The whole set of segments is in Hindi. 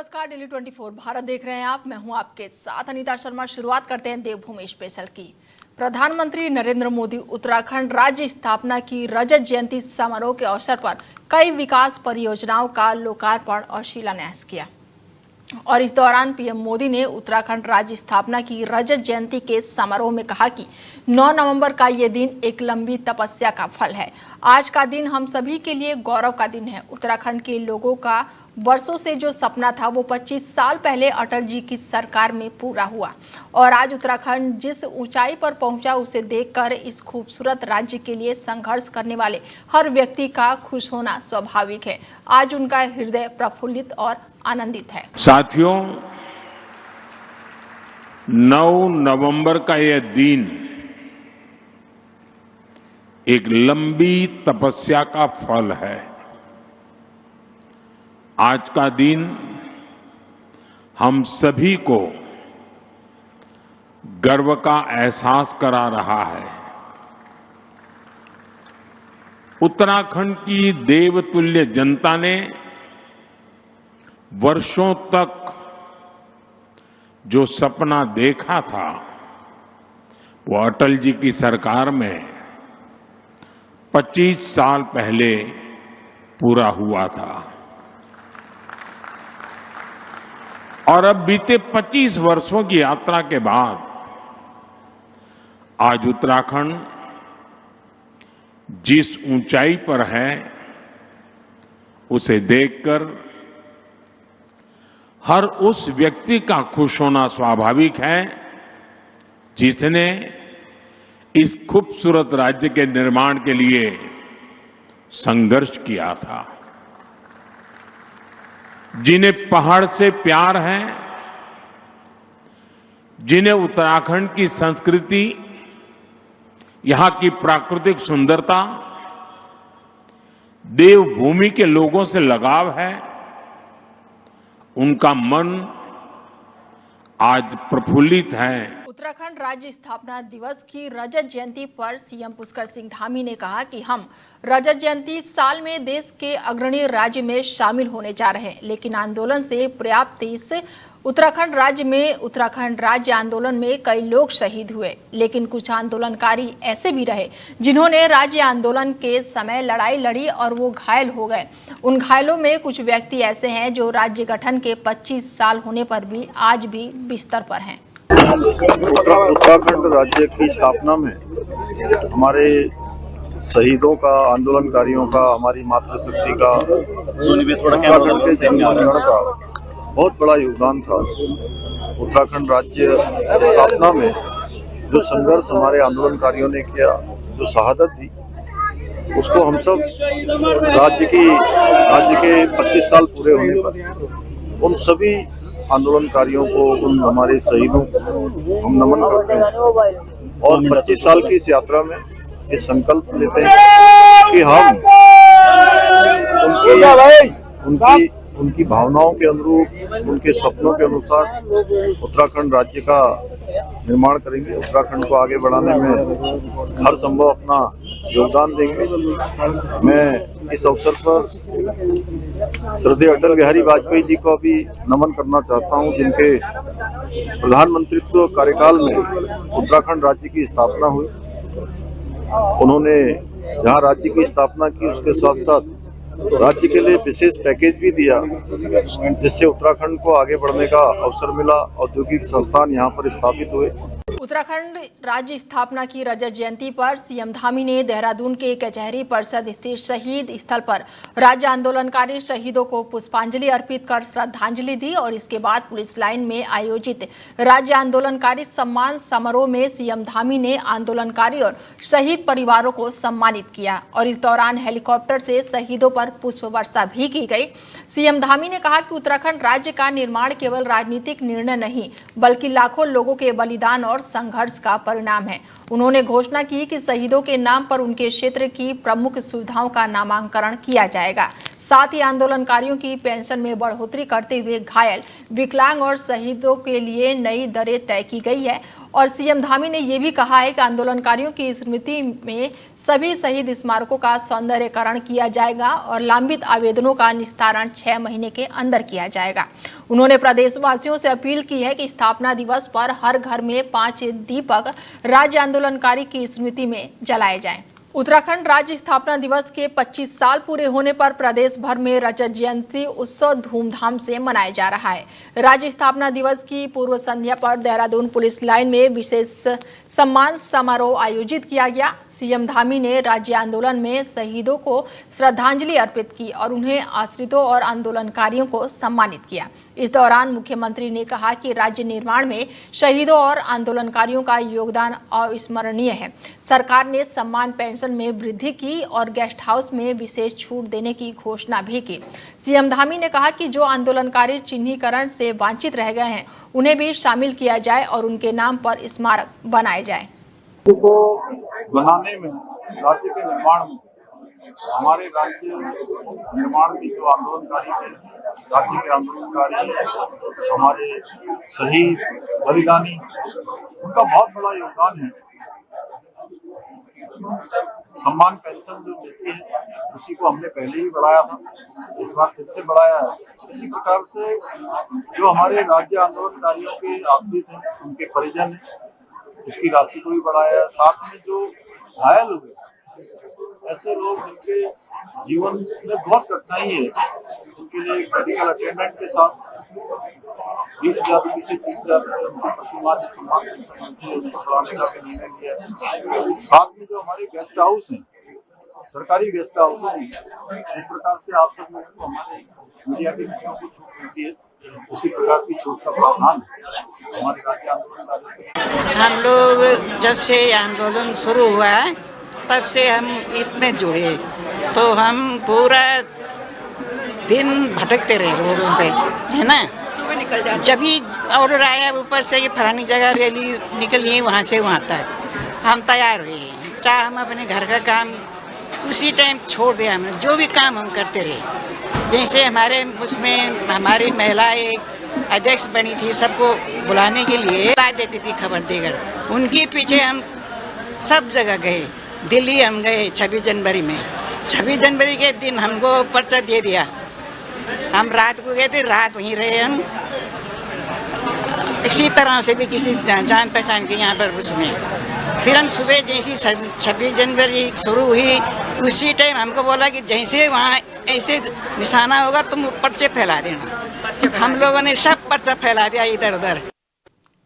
नमस्कार, डेली 24 भारत देख रहे हैं आप। मैं हूं आपके साथ अनीता शर्मा। शुरुआत करते हैं देवभूमि स्पेशल की। प्रधानमंत्री नरेंद्र मोदी उत्तराखंड राज्य स्थापना की रजत जयंती समारोह के अवसर पर कई विकास परियोजनाओं का लोकार्पण और शिलान्यास किया। और इस दौरान पीएम मोदी ने उत्तराखंड राज्य स्थापना की रजत जयंती के समारोह में कहा कि 9 नवंबर का ये दिन एक लंबी तपस्या का फल है। आज का दिन हम सभी के लिए गौरव का दिन है। उत्तराखंड के लोगों का वर्षों से जो सपना था वो 25 साल पहले अटल जी की सरकार में पूरा हुआ और आज उत्तराखंड जिस ऊंचाई पर पहुंचा उसे देखकर इस खूबसूरत राज्य के लिए संघर्ष करने वाले हर व्यक्ति का खुश होना स्वाभाविक है। आज उनका हृदय प्रफुल्लित और आनंदित है। साथियों, 9 नवंबर का यह दिन एक लंबी तपस्या का फल है। आज का दिन हम सभी को गर्व का एहसास करा रहा है। उत्तराखंड की देवतुल्य जनता ने वर्षों तक जो सपना देखा था वो अटल जी की सरकार में 25 साल पहले पूरा हुआ था और अब बीते 25 वर्षों की यात्रा के बाद आज उत्तराखंड जिस ऊंचाई पर है उसे देखकर हर उस व्यक्ति का खुश होना स्वाभाविक है जिसने इस खूबसूरत राज्य के निर्माण के लिए संघर्ष किया था, जिन्हें पहाड़ से प्यार है, जिन्हें उत्तराखंड की संस्कृति, यहां की प्राकृतिक सुंदरता, देवभूमि के लोगों से लगाव है, उनका मन आज प्रफुल्लित है। उत्तराखंड राज्य स्थापना दिवस की रजत जयंती पर सीएम पुष्कर सिंह धामी ने कहा कि हम रजत जयंती साल में देश के अग्रणी राज्य में शामिल होने जा रहे हैं, लेकिन आंदोलन से पर्याप्त इस उत्तराखंड राज्य आंदोलन में कई लोग शहीद हुए, लेकिन कुछ आंदोलनकारी ऐसे भी रहे जिन्होंने राज्य आंदोलन के समय लड़ाई लड़ी और वो घायल हो गए। उन घायलों में कुछ व्यक्ति ऐसे हैं जो राज्य गठन के 25 साल होने पर भी आज भी बिस्तर पर हैं। उत्तराखंड राज्य की स्थापना में हमारे शहीदों का, आंदोलनकारियों का, हमारी मातृशक्ति का, उत्तराखंड के जनगण का बहुत बड़ा योगदान था। उत्तराखंड राज्य स्थापना में जो संघर्ष हमारे आंदोलनकारियों ने किया, जो शहादत दी, उसको हम सब राज्य के 25 साल पूरे होने पर उन सभी आंदोलनकारियों को, उन हमारे शहीदों को हम नमन करते हैं और 25 साल की इस यात्रा में ये संकल्प लेते हैं कि हम उनकी भावनाओं के अनुरूप, उनके सपनों के अनुसार उत्तराखंड राज्य का निर्माण करेंगे, उत्तराखंड को आगे बढ़ाने में हर संभव अपना योगदान देंगे। मैं इस अवसर पर श्रद्धेय अटल बिहारी वाजपेयी जी को भी नमन करना चाहता हूं, जिनके प्रधानमंत्रित्व कार्यकाल में उत्तराखंड राज्य की स्थापना हुई। उन्होंने जहां राज्य की स्थापना की उसके साथ साथ राज्य के लिए विशेष पैकेज भी दिया, जिससे उत्तराखंड को आगे बढ़ने का अवसर मिला। औद्योगिक संस्थान यहाँ पर स्थापित हुए। उत्तराखंड राज्य स्थापना की रजत जयंती पर सीएम धामी ने देहरादून के कचहरी परिषद स्थित शहीद स्थल पर राज्य आंदोलनकारी शहीदों को पुष्पांजलि अर्पित कर श्रद्धांजलि दी और इसके बाद पुलिस लाइन में आयोजित राज्य आंदोलनकारी सम्मान समारोह में सीएम धामी ने आंदोलनकारी और शहीद परिवारों को सम्मानित किया और इस दौरान हेलीकॉप्टर से शहीदों पर पुष्प वर्षा भी की गई। सीएम धामी ने कहा कि उत्तराखंड राज्य का निर्माण केवल राजनीतिक निर्णय नहीं बल्कि लाखों लोगों के बलिदान और संघर्ष का परिणाम है। उन्होंने घोषणा की कि शहीदों के नाम पर उनके क्षेत्र की प्रमुख सुविधाओं का नामांकन किया जाएगा। साथ ही आंदोलनकारियों की पेंशन में बढ़ोतरी करते हुए घायल, विकलांग और शहीदों के लिए नई दरें तय की गई है और सीएम धामी ने यह भी कहा है कि आंदोलनकारियों की स्मृति में सभी शहीद स्मारकों का सौंदर्यीकरण किया जाएगा और लंबित आवेदनों का निस्तारण 6 महीने के अंदर किया जाएगा। उन्होंने प्रदेशवासियों से अपील की है कि स्थापना दिवस पर हर घर में 5 दीपक राज्य आंदोलनकारी की स्मृति में जलाए जाएं। उत्तराखंड राज्य स्थापना दिवस के 25 साल पूरे होने पर प्रदेश भर में रजत जयंती उत्सव धूमधाम से मनाया जा रहा है। राज्य स्थापना दिवस की पूर्व संध्या पर देहरादून पुलिस लाइन में विशेष सम्मान समारोह आयोजित किया गया। सीएम धामी ने राज्य आंदोलन में शहीदों को श्रद्धांजलि अर्पित की और उन्हें आश्रितों और आंदोलनकारियों को सम्मानित किया। इस दौरान मुख्यमंत्री ने कहा कि राज्य निर्माण में शहीदों और आंदोलनकारियों का योगदान अविस्मरणीय है। सरकार ने सम्मान पेंशन में वृद्धि की और गेस्ट हाउस में विशेष छूट देने की घोषणा भी की। सीएम धामी ने कहा कि जो आंदोलनकारी चिन्हीकरण से वंचित रह गए हैं उन्हें भी शामिल किया जाए और उनके नाम पर स्मारक बनाए जाए। को बनाने में, राज्य के निर्माण में, हमारे राज्य निर्माण की जो आंदोलनकारी थे, राज्य के आंदोलनकारी, हमारे शहीद बलिदानी, उनका बहुत बड़ा योगदान है। सम्मान पेंशन जो मिलती है उसी को हमने पहले ही बढ़ाया था, इस बार फिर से बढ़ाया है। इसी प्रकार से जो हमारे राज्य आंदोलनकारियों के आश्रित हैं, उनके परिजन हैं, इसकी राशि को भी बढ़ाया है। साथ में जो घायल हुए, ऐसे लोग जिनके जीवन में बहुत कठिनाई है, उनके लिए मेडिकल अटेंडेंट के साथ 20,000 रुपये से 30,000 रुपये प्रतिमाह जो सम्मान पेंशन मिलती है उसको बढ़ाने का भी निर्णय लिया है। साथ में जो हमारे गेस्ट हाउस हैं, सरकारी गेस्ट हाउस हैं, इस प्रकार से आप सब लोगों को हमारे मीडिया के मित्रों को छूट मिलती है, उसी प्रकार की छूट का प्रावधान हमारे राज्य आंदोलन। हम लोग जब से आंदोलन शुरू हुआ है तब से हम इसमें जुड़े, तो हम पूरा दिन भटकते रहे रोडों पे, है ना। जब भी ऑर्डर आया ऊपर से कि फलानी जगह रैली निकलनी है, वहाँ से वहाँ तक हम तैयार हुए। चाहे हम अपने घर का काम उसी टाइम छोड़ दिया, हमने जो भी काम हम करते रहे। जैसे हमारे उसमें हमारी महिला एक अध्यक्ष बनी थी, सबको बुलाने के लिए ला देती थी खबर देकर, उनके पीछे हम सब जगह गए। दिल्ली हम गए 26 जनवरी में, 26 जनवरी के दिन हमको पर्चा दे दिया। हम रात को गए थे, रात वहीं रहे हम, इसी तरह से भी किसी जान पहचान के यहाँ पर उसमें। फिर हम सुबह जैसी 26 जनवरी शुरू हुई उसी टाइम हमको बोला कि जैसे वहाँ ऐसे निशाना होगा तुम पर्चे फैला देना। हम लोगों ने सब पर्चा फैला दिया इधर उधर।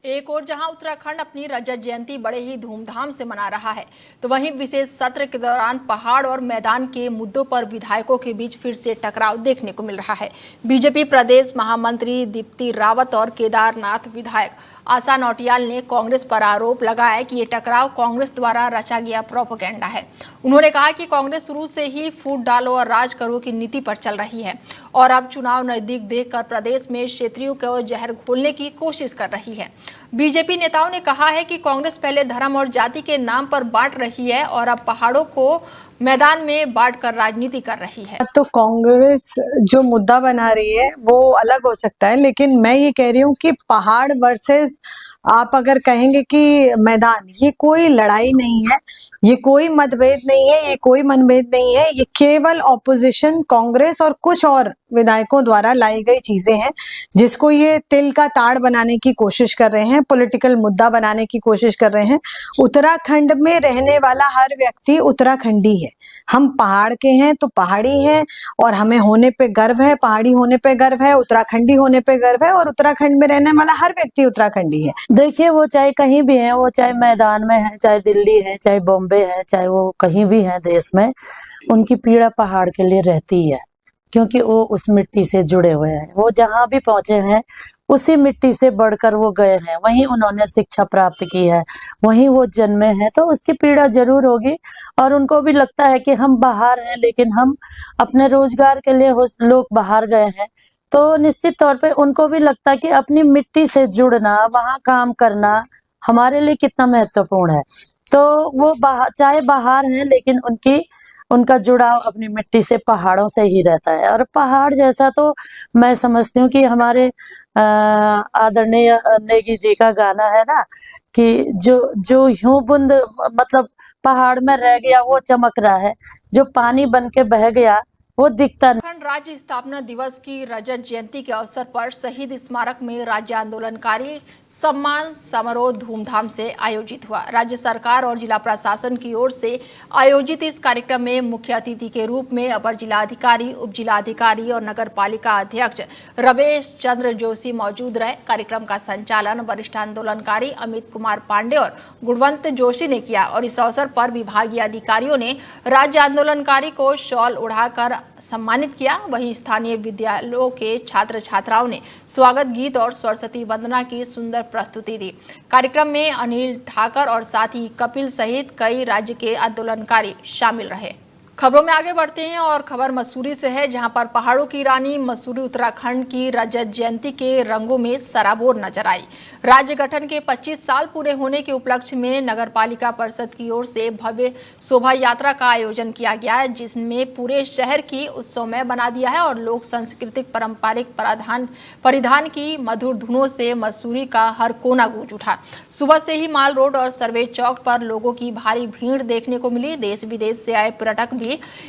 एक और जहां उत्तराखंड अपनी रजत जयंती बड़े ही धूमधाम से मना रहा है, तो वहीं विशेष सत्र के दौरान पहाड़ और मैदान के मुद्दों पर विधायकों के बीच फिर से टकराव देखने को मिल रहा है। बीजेपी प्रदेश महामंत्री दीप्ति रावत और केदारनाथ विधायक आशा नौटियाल ने कांग्रेस पर आरोप लगाया कि ये टकराव कांग्रेस द्वारा रचा गया प्रोपेगेंडा है। उन्होंने कहा कि कांग्रेस शुरू से ही फूट डालो और राज करो की नीति पर चल रही है और अब चुनाव नजदीक देखकर प्रदेश में क्षेत्रियों को जहर घोलने की कोशिश कर रही है। बीजेपी नेताओं ने कहा है कि कांग्रेस पहले धर्म और जाति के नाम पर बांट रही है और अब पहाड़ों को मैदान में बांटकर राजनीति कर रही है। तो कांग्रेस जो मुद्दा बना रही है वो अलग हो सकता है, लेकिन मैं ये कह रही हूँ कि पहाड़ वर्सेस आप अगर कहेंगे कि मैदान, ये कोई लड़ाई नहीं है, ये कोई मतभेद नहीं है, ये कोई मनभेद नहीं है, ये केवल ऑपोजिशन कांग्रेस और कुछ और विधायकों द्वारा लाई गई चीजें हैं जिसको ये तिल का ताड़ बनाने की कोशिश कर रहे हैं, पॉलिटिकल मुद्दा बनाने की कोशिश कर रहे हैं। उत्तराखंड में रहने वाला हर व्यक्ति उत्तराखंडी है। हम पहाड़ के हैं तो पहाड़ी हैं और हमें होने पे गर्व है, पहाड़ी होने पे गर्व है, उत्तराखंडी होने पे गर्व है और उत्तराखंड में रहने वाला हर व्यक्ति उत्तराखंडी है। देखिए वो चाहे कहीं भी है, वो चाहे मैदान में है, चाहे दिल्ली है, चाहे बॉम्बे है, चाहे वो कहीं भी है देश में, उनकी पीड़ा पहाड़ के लिए रहती है क्योंकि वो उस मिट्टी से जुड़े हुए हैं। वो जहाँ भी पहुंचे हैं उसी मिट्टी से बढ़कर वो गए हैं, वहीं उन्होंने शिक्षा प्राप्त की है, वहीं वो जन्मे हैं, तो उसकी पीड़ा जरूर होगी। और उनको भी लगता है कि हम बाहर हैं लेकिन हम अपने रोजगार के लिए लोग बाहर गए हैं, तो निश्चित तौर पे उनको भी लगता है कि अपनी मिट्टी से जुड़ना, वहाँ काम करना हमारे लिए कितना महत्वपूर्ण है। तो वो चाहे बाहर हैं लेकिन उनका जुड़ाव अपनी मिट्टी से, पहाड़ों से ही रहता है। और पहाड़ जैसा तो मैं समझती हूँ कि हमारे आदरणीय नेगी जी का गाना है ना कि जो यूं बूंद मतलब पहाड़ में रह गया वो चमक रहा है, जो पानी बन के बह गया वो दिखता नहीं। उत्तराखंड राज्य स्थापना दिवस की रजत जयंती के अवसर पर शहीद स्मारक में राज्य आंदोलनकारी सम्मान समारोह धूमधाम से आयोजित हुआ। राज्य सरकार और जिला प्रशासन की ओर से आयोजित इस कार्यक्रम में मुख्य अतिथि के रूप में अपर जिलाधिकारी, उप जिलाधिकारी और नगर पालिका अध्यक्ष रमेश चंद्र जोशी मौजूद रहे। कार्यक्रम का संचालन वरिष्ठ आंदोलनकारी अमित कुमार पांडे और गुणवंत जोशी ने किया और इस अवसर पर विभागीय अधिकारियों ने राज्य आंदोलनकारी को शॉल उड़ाकर सम्मानित किया। वहीं स्थानीय विद्यालयों के छात्र छात्राओं ने स्वागत गीत और सरस्वती वंदना की सुंदर प्रस्तुति दी। कार्यक्रम में अनिल ठाकर और साथ ही कपिल सहित कई राज्य के आंदोलनकारी शामिल रहे। खबरों में आगे बढ़ते हैं और खबर मसूरी से है, जहां पर पहाड़ों की रानी मसूरी उत्तराखंड की रजत जयंती के रंगों में सराबोर नजर आई। राज्य गठन के 25 साल पूरे होने के उपलक्ष्य में नगर पालिका परिषद की ओर से भव्य शोभा यात्रा का आयोजन किया गया है, जिसमें पूरे शहर की उत्सवमय बना दिया है और लोक सांस्कृतिक पारंपरिक परिधान की मधुर धुनों से मसूरी का हर कोना गूंज उठा। सुबह से ही माल रोड और सर्वे चौक पर लोगों की भारी भीड़ देखने को मिली। देश विदेश से आए पर्यटक भी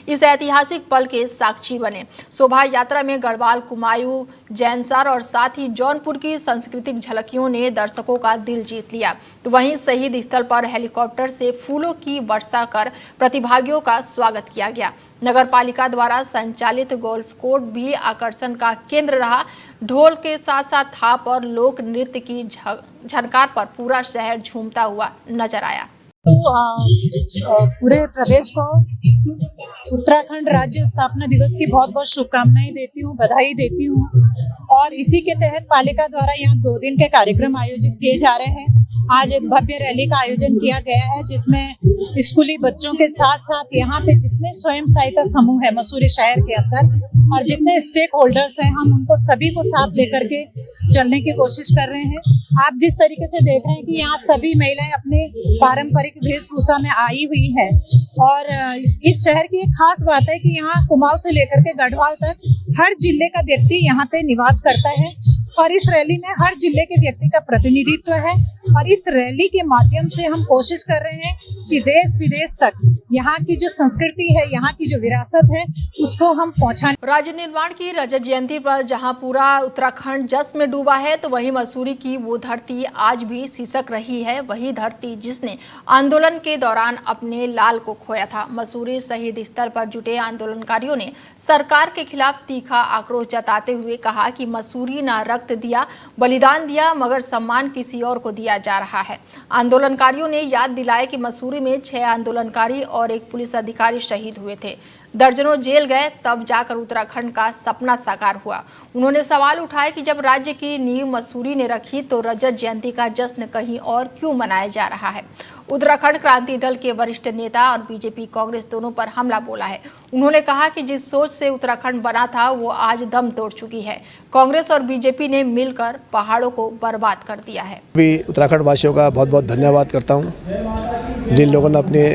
इस ऐतिहासिक पल के साक्षी बने। शोभा यात्रा में गढ़वाल, कुमायूं, जैनसार और साथ ही जौनपुर की सांस्कृतिक झलकियों ने दर्शकों का दिल जीत लिया। तो वहीं शहीद स्थल पर हेलीकॉप्टर से फूलों की वर्षा कर प्रतिभागियों का स्वागत किया गया। नगर पालिका द्वारा संचालित गोल्फ कोर्स भी आकर्षण का केंद्र रहा। ढोल के साथ साथ थाप और लोक नृत्य की झनकार पर पूरा शहर झूमता हुआ नजर आया। तो पूरे प्रदेश को उत्तराखंड राज्य स्थापना दिवस की बहुत बहुत शुभकामनाएं देती हूँ, बधाई देती हूँ। और इसी के तहत पालिका द्वारा यहाँ 2 दिन के कार्यक्रम आयोजित किए जा रहे हैं। आज एक भव्य रैली का आयोजन किया गया है, जिसमें स्कूली बच्चों के साथ साथ यहाँ पे जितने स्वयं सहायता समूह है मसूरी शहर के अंदर और जितने स्टेक होल्डर्स हैं, हम उनको सभी को साथ लेकर के चलने की कोशिश कर रहे हैं। आप जिस तरीके से देख रहे हैं कि यहाँ सभी महिलाएं अपने पारंपरिक वेशभूषा में आई हुई है और इस शहर की एक खास बात है कि यहाँ कुमाऊं से लेकर के गढ़वाल तक हर जिले का व्यक्ति यहाँ पे निवास करता है और इस रैली में हर जिले के व्यक्ति का प्रतिनिधित्व है और इस रैली के माध्यम से हम कोशिश कर रहे हैं कि देश विदेश तक यहाँ की जो संस्कृति है, यहाँ की जो विरासत है, उसको हम पहुँचाएं। राज्य निर्माण की रजत जयंती पर जहां पूरा उत्तराखंड जश्न में डूबा है, तो वहीं मसूरी की वो धरती आज भी सिसक रही है। वही धरती जिसने आंदोलन के दौरान अपने लाल को खोया था। मसूरी शहीद स्थल पर जुटे आंदोलनकारियों ने सरकार के खिलाफ तीखा आक्रोश जताते हुए कहा कि मसूरी ना रक्त दिया, बलिदान दिया, मगर सम्मान किसी और को दिया जा रहा है। आंदोलनकारियों ने याद दिलाया कि मसूरी में 6 आंदोलनकारी और 1 पुलिस अधिकारी शहीद हुए थे। दर्जनों जेल गए, तब जाकर उत्तराखंड का सपना साकार हुआ। उन्होंने सवाल उठाया कि जब राज्य की नींव मसूरी ने रखी, तो रजत जयंती का जश्न कहीं और क्यों मनाया जा रहा है। उत्तराखंड क्रांति दल के वरिष्ठ नेता और बीजेपी कांग्रेस दोनों पर हमला बोला है। उन्होंने कहा कि जिस सोच से उत्तराखंड बना था, वो आज दम तोड़ चुकी है। कांग्रेस और बीजेपी ने मिलकर पहाड़ों को बर्बाद कर दिया है। भी उत्तराखंड वासियों का बहुत बहुत धन्यवाद करता हूँ, जिन लोगों ने अपने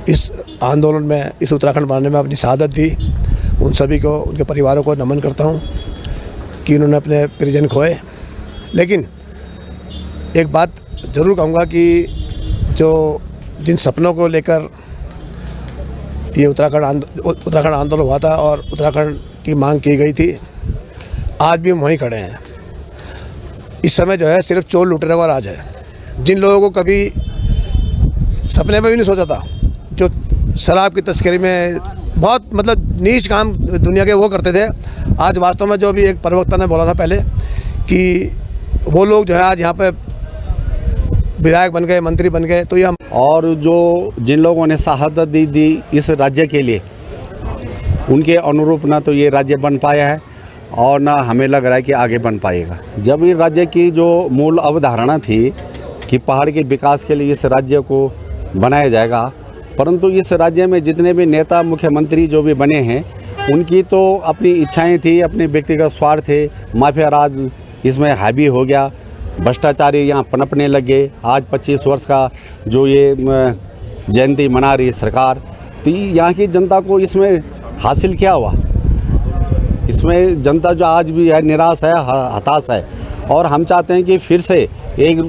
इस आंदोलन में, इस उत्तराखंड बनाने में अपनी शहादत दी। उन सभी को, उनके परिवारों को नमन करता हूँ कि उन्होंने अपने परिजन खोए। लेकिन एक बात ज़रूर कहूँगा कि जिन सपनों को लेकर ये उत्तराखंड आंदोलन हुआ था और उत्तराखंड की मांग की गई थी, आज भी हम वहीं खड़े हैं। इस समय जो है सिर्फ चोर लुटेरों का राज है। जिन लोगों को कभी सपने में भी नहीं सोचा था, जो शराब की तस्करी में बहुत मतलब नीच काम दुनिया के वो करते थे, आज वास्तव में जो भी एक प्रवक्ता ने बोला था पहले कि वो लोग जो है आज यहाँ पे विधायक बन गए, मंत्री बन गए। तो ये हम और जो जिन लोगों ने शहादत दी इस राज्य के लिए, उनके अनुरूप ना तो ये राज्य बन पाया है और ना हमें लग रहा है कि आगे बन पाएगा। जब ये राज्य की जो मूल अवधारणा थी कि पहाड़ के विकास के लिए इस राज्य को बनाया जाएगा, परंतु इस राज्य में जितने भी नेता, मुख्यमंत्री जो भी बने हैं, उनकी तो अपनी इच्छाएं थी, अपने व्यक्तिगत स्वार्थ थे। माफिया राज इसमें हावी हो गया, भ्रष्टाचारी यहाँ पनपने लगे। आज 25 वर्ष का जो ये जयंती मना रही है सरकार, तो यहाँ की जनता को इसमें हासिल क्या हुआ? इसमें जनता जो आज भी है निराश है, हताश है, और हम चाहते हैं कि फिर से एक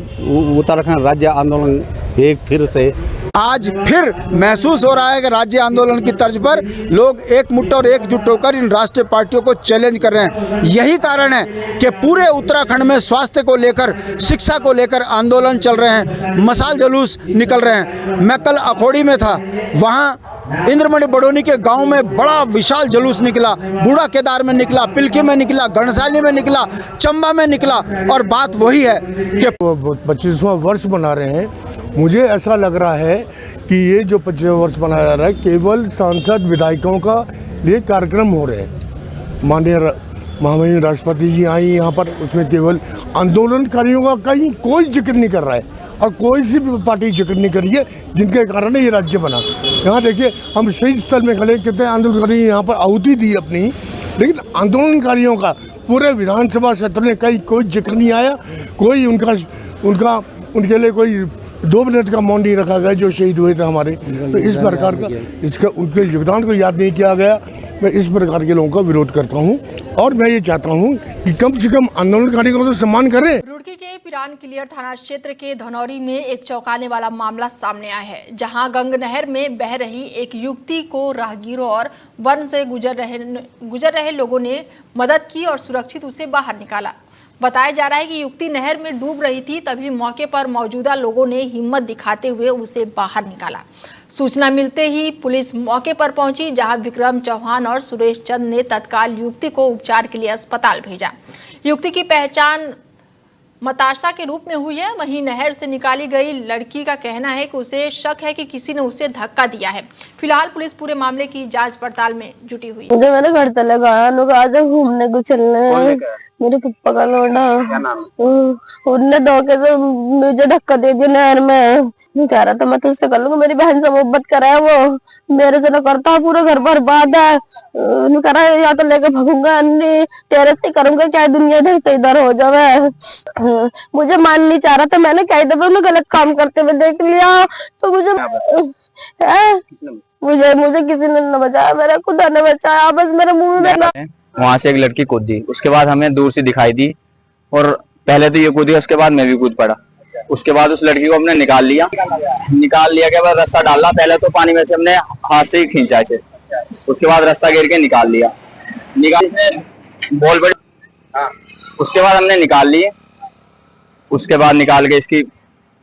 उत्तराखंड राज्य आंदोलन एक फिर से आज फिर महसूस हो रहा है कि राज्य आंदोलन की तर्ज पर लोग एकमुट्ठ और एकजुट होकर इन राष्ट्रीय पार्टियों को चैलेंज कर रहे हैं। यही कारण है कि पूरे उत्तराखंड में स्वास्थ्य को लेकर, शिक्षा को लेकर आंदोलन चल रहे हैं, मशाल जुलूस निकल रहे हैं। मैं कल अखोड़ी में था, वहाँ इंद्रमणि बडोनी के गांव में बड़ा विशाल जुलूस निकला, बूढ़ा केदार में निकला, पिलखी में निकला, घनसाली में निकला, चंबा में निकला, और बात वही है कि 25वां वर्ष मना रहे हैं। मुझे ऐसा लग रहा है कि ये जो 25वां वर्ष मनाया जा रहा है केवल सांसद विधायकों का लिए कार्यक्रम हो रहे हैं। माननीय महामहिम राष्ट्रपति जी आई यहाँ पर, उसमें केवल आंदोलनकारियों का कहीं कोई जिक्र नहीं कर रहा है, और कोई सी भी पार्टी जिक्र नहीं करी है जिनके कारण ये राज्य बना। यहाँ देखिए, हम शहीद स्थल में खड़े, कितने आंदोलनकारी यहाँ पर आहुति दी अपनी, लेकिन आंदोलनकारियों का पूरे विधानसभा क्षेत्र में कहीं कोई जिक्र नहीं आया। कोई उनके लिए कोई 2 मिनट का मौन नहीं रखा गया जो शहीद हुए थे हमारे। तो इस प्रकार का इसका उनके योगदान को याद नहीं किया गया। मैं इस प्रकार के लोगों का विरोध करता हूं, और मैं ये चाहता हूं कि कम से कम आंदोलनकारियों को तो सम्मान करें। रुड़की के पिरान क्लियर थाना क्षेत्र के धनौरी में एक चौंकाने वाला मामला सामने आया है, जहां गंग नहर में बह रही एक युवती को राहगीरों और वन से गुजर रहे लोगों ने मदद की और सुरक्षित उसे बाहर निकाला। बताया जा रहा है कि युवती नहर में डूब रही थी, तभी मौके पर मौजूदा लोगों ने हिम्मत दिखाते हुए उसे बाहर निकाला। सूचना मिलते ही पुलिस मौके पर पहुंची, जहां विक्रम चौहान और सुरेश चंद ने तत्काल युवती को उपचार के लिए अस्पताल भेजा। युवती की पहचान मताशा के रूप में हुई है। वहीं नहर से निकाली गई लड़की का कहना है कि उसे शक है कि किसी ने उसे धक्का दिया है। फिलहाल पुलिस पूरे मामले की जांच पड़ताल में जुटी हुई है। मेरे घर तले गया, लोग आज घूमने को चलने, मेरे पप्पा का लौंडा, उनने धोखे से मुझे धक्का दे दिया नहर में। मैं कह रहा था मैं तुझसे कर लूंगा, मेरी बहन से मोहब्बत करा है, वो मेरे से न करता, पूरा घर बर्बाद है। कह रहा है या तो लेके भागूंगा, तेरे से करूंगा, चाहे दुनिया इधर से इधर हो जावे। मुझे मान नहीं चाह रहा था, मैंने कई दफे उन्हें गलत काम करते हुए देख लिया, तो मुझे किसी ने न बचाया, मेरा खुदा ने बचाया, बस मेरे मुंह में। वहां से एक लड़की कूद दी, उसके बाद हमें दूर से दिखाई दी, और पहले तो ये कूदी, उसके बाद मैं भी कूद पड़ा। उसके बाद उस लड़की को हमने निकाल लिया के बाद रस्सा डाला, पहले तो पानी में से हमने हाथ से ही खींचा इसे, उसके बाद रस्सा घेर के निकाल लिया, बॉल बड़ी, उसके बाद हमने निकाल लिए। उसके बाद निकाल के इसकी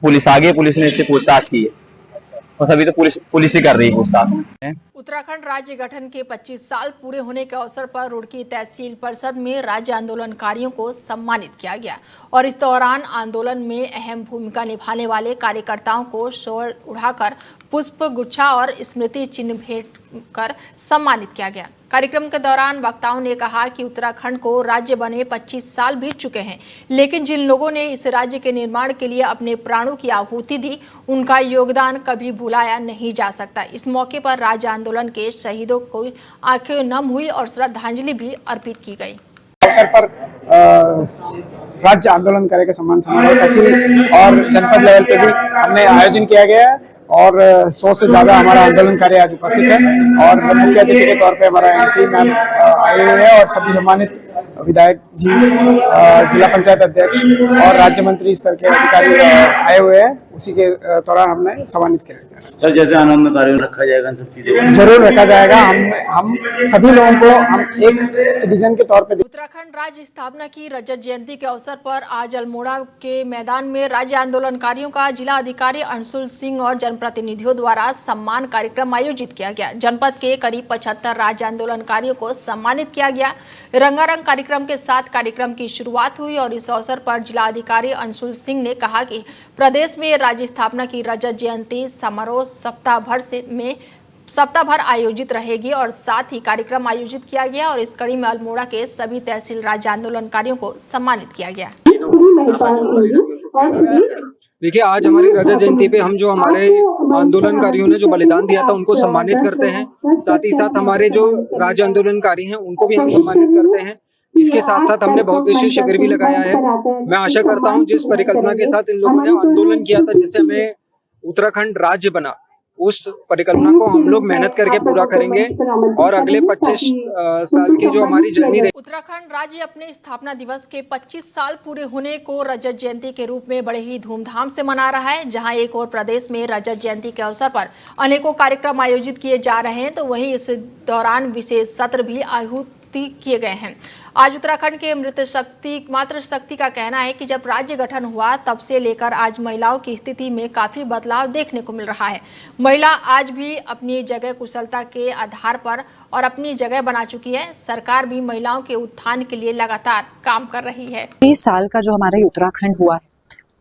पुलिस आ गई, पुलिस ने इससे पूछताछ की है, और अभी तो पुलिस ही कर रही है पूछताछ। उत्तराखंड राज्य गठन के 25 साल पूरे होने के अवसर पर रुड़की तहसील परिषद में राज्य आंदोलनकारियों को सम्मानित किया गया, और इस दौरान आंदोलन में अहम भूमिका निभाने वाले कार्यकर्ताओं को शॉल उड़ाकर पुष्प गुच्छा और स्मृति चिन्ह भेंट कर सम्मानित किया गया। कार्यक्रम के दौरान वक्ताओं ने कहा कि उत्तराखंड को राज्य बने 25 साल बीत चुके हैं, लेकिन जिन लोगों ने इस राज्य के निर्माण के लिए अपने प्राणों की आहुति दी, उनका योगदान कभी भुलाया नहीं जा सकता। इस मौके पर राज्य आंदोलन के शहीदों को आंखें नम हुई और श्रद्धांजलि भी अर्पित की गई। अवसर पर राज्य आंदोलन कार्य के सम्मान समारोह तहसील और जनपद लेवल पे भी हमने आयोजन किया गया है, और 100 से ज्यादा हमारा आंदोलन कार्य आज उपस्थित है, और मुख्य अतिथि के तौर पे हमारा एमपी मैम आए हुए हैं, और सभी सम्मानित विधायक जी, जिला पंचायत अध्यक्ष और राज्य मंत्री स्तर के अधिकारी आए हुए हैं। उसी के दौरान हमने सम्मानित किया। सर, जैसे आनंद कार्य रखा जाएगा, इन सब चीजों जरूर रखा जाएगा। हम सभी लोगों को हम एक सिटीजन के तौर पे। उत्तराखंड राज्य स्थापना की रजत जयंती के अवसर पर आज अल्मोड़ा के मैदान में राज्य आंदोलनकारियों का जिला अधिकारी अंशुल सिंह और जनप्रतिनिधियों द्वारा सम्मान कार्यक्रम आयोजित किया गया। जनपद के करीब 75 राज्य आंदोलनकारियों को सम्मानित किया गया। रंगारंग कार्यक्रम के साथ कार्यक्रम की शुरुआत हुई, और इस अवसर पर जिला अधिकारी अंशुल सिंह ने कहा कि प्रदेश में राज्य स्थापना की रजत जयंती समारोह सप्ताह भर आयोजित रहेगी, और साथ ही कार्यक्रम आयोजित किया गया, और इस कड़ी में अल्मोड़ा के सभी तहसील राज्य आंदोलनकारियों को सम्मानित किया गया। देखिए, आज हमारी रजत जयंती पे हम जो हमारे आंदोलनकारियों ने जो बलिदान दिया था उनको सम्मानित करते हैं, साथ ही साथ हमारे जो राज्य आंदोलनकारी हैं उनको भी हम सम्मानित करते हैं। इसके साथ साथ हमने बहुउद्देशीय शिविर भी लगाया है। मैं आशा करता हूं जिस परिकल्पना के साथ इन लोगों ने आंदोलन किया था, जिससे हमें उत्तराखंड राज्य बना, उस परिकल्पना को हम लोग मेहनत करके पूरा करेंगे और अगले 25 साल की जो हमारी जर्नी रही। उत्तराखंड राज्य अपने स्थापना दिवस के 25 साल पूरे होने को रजत जयंती के रूप में बड़े ही धूमधाम से मना रहा है। जहां एक और प्रदेश में रजत जयंती के अवसर पर अनेकों कार्यक्रम आयोजित किए जा रहे हैं, तो वहीं इस दौरान विशेष सत्र भी आयोजित किए गए हैं। आज उत्तराखंड के मातृशक्ति का कहना है कि जब राज्य गठन हुआ तब से लेकर आज महिलाओं की स्थिति में काफी बदलाव देखने को मिल रहा है। महिला आज भी अपनी जगह कुशलता के आधार पर और अपनी जगह बना चुकी है। सरकार भी महिलाओं के उत्थान के लिए लगातार काम कर रही है। 20 साल का जो हमारा उत्तराखंड हुआ है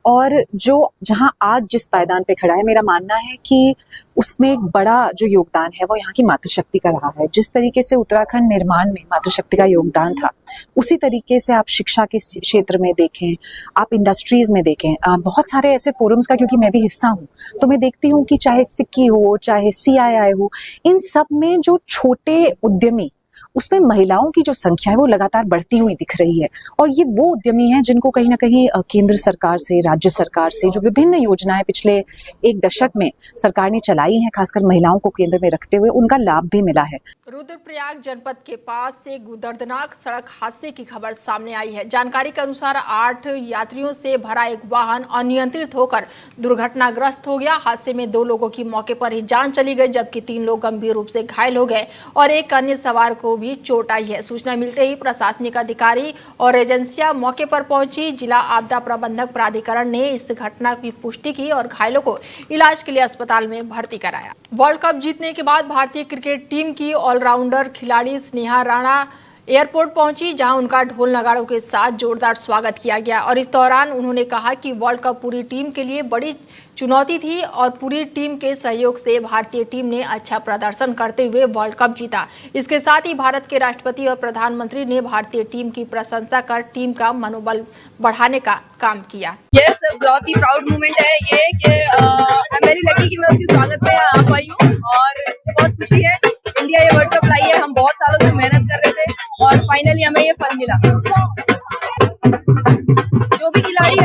और जो जहां आज जिस पायदान पे खड़ा है, मेरा मानना है कि उसमें एक बड़ा जो योगदान है वो यहाँ की मातृशक्ति का रहा है। जिस तरीके से उत्तराखंड निर्माण में मातृशक्ति का योगदान था, उसी तरीके से आप शिक्षा के क्षेत्र में देखें, आप इंडस्ट्रीज में देखें, बहुत सारे ऐसे फोरम्स का, क्योंकि मैं भी हिस्सा हूँ, तो मैं देखती हूँ कि चाहे फिक्की हो, चाहे CII हो, इन सब में जो छोटे उद्यमी, उसमें महिलाओं की जो संख्या है वो लगातार बढ़ती हुई दिख रही है। और ये वो उद्यमी हैं जिनको कहीं ना कहीं केंद्र सरकार से, राज्य सरकार से जो विभिन्न योजनाएं पिछले एक दशक में सरकार ने चलाई हैं, खासकर महिलाओं को केंद्र में रखते हुए, उनका लाभ भी मिला है। रुद्रप्रयाग जनपद के पास से दर्दनाक सड़क हादसे की खबर सामने आई है। जानकारी के अनुसार 8 यात्रियों से भरा एक वाहन अनियंत्रित होकर दुर्घटनाग्रस्त हो गया। हादसे में 2 लोगों की मौके पर ही जान चली गई, जबकि 3 लोग गंभीर रूप से घायल हो गए और एक अन्य सवार को भी चोट आई है। सूचना मिलते ही प्रशासनिक अधिकारी और एजेंसियां मौके पर पहुंची। जिला आपदा प्रबंधक प्राधिकरण ने इस घटना की पुष्टि की और घायलों को इलाज के लिए अस्पताल में भर्ती कराया। वर्ल्ड कप जीतने के बाद भारतीय क्रिकेट टीम की ऑलराउंडर खिलाड़ी स्नेहा राणा एयरपोर्ट पहुंची, जहां उनका ढोल नगाड़ों के साथ जोरदार स्वागत किया गया और इस दौरान उन्होंने कहा कि वर्ल्ड कप पूरी टीम के लिए बड़ी चुनौती थी और पूरी टीम के सहयोग से भारतीय टीम ने अच्छा प्रदर्शन करते हुए वर्ल्ड कप जीता। इसके साथ ही भारत के राष्ट्रपति और प्रधानमंत्री ने भारतीय टीम की प्रशंसा कर टीम का मनोबल बढ़ाने का काम किया। यस, बहुत ही प्राउड मोमेंट है ये कि मेरी लकी कि मैं उसके स्वागत में आ पाई हूँ और मुझे बहुत खुशी है। इंडिया ये वर्ल्ड कप लाई है, हम बहुत सालों से मेहनत कर रहे थे और फाइनली हमें ये फल मिला। जो भी खिलाड़ी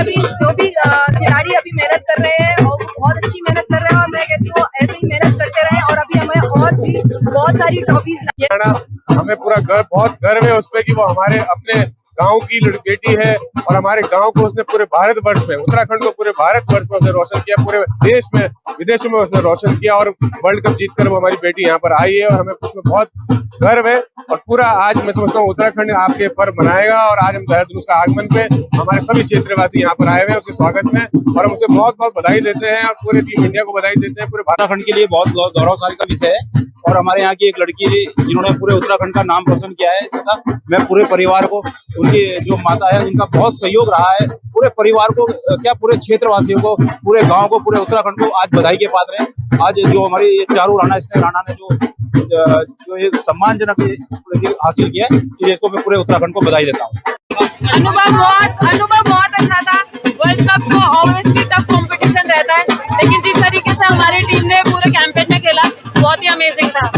अभी मेहनत कर रहे हैं और बहुत अच्छी मेहनत कर रहे हैं और मैं कहती हूँ ऐसे ही मेहनत करते रहें और अभी हमें और भी बहुत सारी ट्रॉफीज हमें पूरा बहुत गर्व है उस पर कि वो हमारे अपने गांव की बेटी है और हमारे गांव को उसने पूरे भारतवर्ष में, उत्तराखंड को पूरे भारतवर्ष में उसने रोशन किया, पूरे देश में विदेशों में उसने रोशन किया और वर्ल्ड कप जीतकर वो हमारी बेटी यहाँ पर आई है और हमें उसमें बहुत गर्व है। और पूरा आज मैं समझता हूँ उत्तराखंड आपके पर्व मनाएगा और आज हम देहरादून उसका आगमन पे हमारे सभी क्षेत्रवासी यहाँ पर आए हुए हैं उसके स्वागत में और हम उसे बहुत बहुत बधाई देते हैं और पूरे टीम इंडिया को बधाई देते हैं। पूरे उत्तराखंड के लिए बहुत गौरवशाली का विषय है और हमारे यहाँ की एक लड़की जिन्होंने पूरे उत्तराखंड का नाम रोशन किया है, इसका मैं पूरे परिवार को, उनकी जो माता है उनका बहुत सहयोग रहा है, पूरे परिवार को क्या पूरे क्षेत्रवासियों को, पूरे गांव को, पूरे उत्तराखंड को आज बधाई के पात्र हैं। आज जो हमारी ये चारू राणा, स्नेहा राणा ने जो ये सम्मानजनक हासिल किया है, इसको मैं पूरे उत्तराखंड को बधाई देता हूँ। अनुभव बहुत अच्छा था। वर्ल्ड कप तो ऑब्वियसली टफ कंपटीशन रहता है, लेकिन जिस तरीके से हमारी टीम ने पूरे कैंपेन में खेला बहुत ही अमेजिंग था।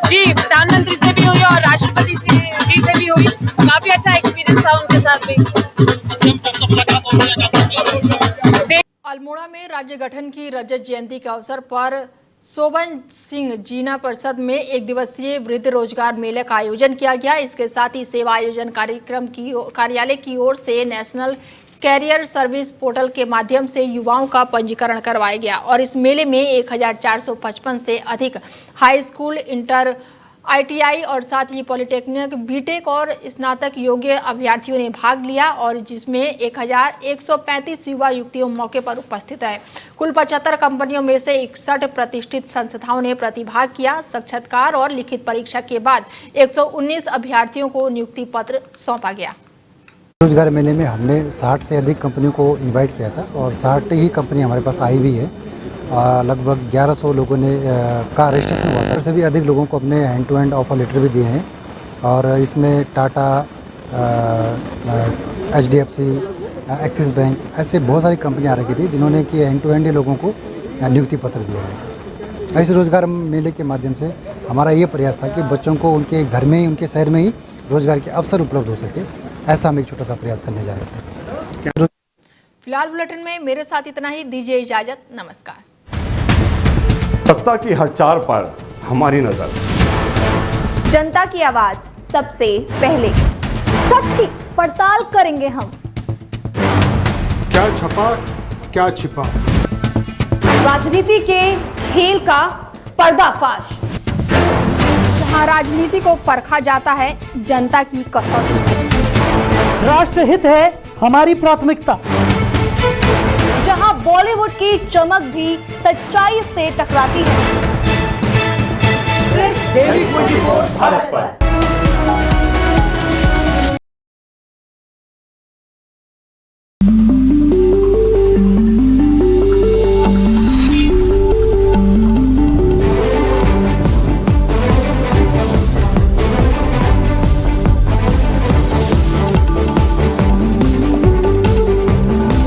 जी, प्रधानमंत्री से भी हुई और राष्ट्रपति जी से भी हुई, काफी अच्छा एक्सपीरियंस था उनके साथ भी। अल्मोड़ा में राज्य गठन की रजत जयंती के अवसर पर सोबन सिंह जिला परिषद में 1 दिवसीय वृद्ध रोजगार मेले का आयोजन किया गया। इसके साथ ही सेवा आयोजन कार्यालय की ओर से नेशनल कैरियर सर्विस पोर्टल के माध्यम से युवाओं का पंजीकरण करवाया गया और इस मेले में 1455 से अधिक हाई स्कूल, इंटर, ITI और साथ ही पॉलिटेक्निक, बीटेक और स्नातक योग्य अभ्यर्थियों ने भाग लिया और जिसमें 1135 युवा युवतियों मौके पर उपस्थित है। कुल 75 कंपनियों में से 61 प्रतिष्ठित संस्थाओं ने प्रतिभाग किया। साक्षात्कार और लिखित परीक्षा के बाद 119 अभ्यर्थियों को नियुक्ति पत्र सौंपा गया। रोजगार मेले में हमने 60 से अधिक कंपनियों को इनवाइट किया था और 60 ही कंपनी हमारे पास आई भी है। लगभग 1100 लोगों ने का रजिस्ट्रेशन हुआ था। से भी अधिक लोगों को अपने hand to hand offer letter भी दिए हैं और इसमें टाटा, HDFC, एक्सिस बैंक, ऐसे बहुत सारी कंपनियां आ रखी थी जिन्होंने कि हैंड टू हैंड लोगों को नियुक्ति पत्र दिया है। इस रोजगार मेले के माध्यम से हमारा ये प्रयास था कि बच्चों को उनके घर में ही, उनके शहर में ही रोजगार के अवसर उपलब्ध हो सके। ऐसा हम एक छोटा सा प्रयास करने जा रहे थे। फिलहाल बुलेटिन में मेरे साथ इतना ही। दीजिए इजाजत, नमस्कार। सत्ता की हर चाल पर हमारी नजर, जनता की आवाज सबसे पहले, सच की पड़ताल करेंगे हम। क्या छपा क्या छिपा, राजनीति के खेल का पर्दाफाश, जहां राजनीति को परखा जाता है जनता की कसौटी। राष्ट्रहित है हमारी प्राथमिकता, जहां बॉलीवुड की चमक भी सच्चाई से टकराती है। दैनिक 24 भारत पर।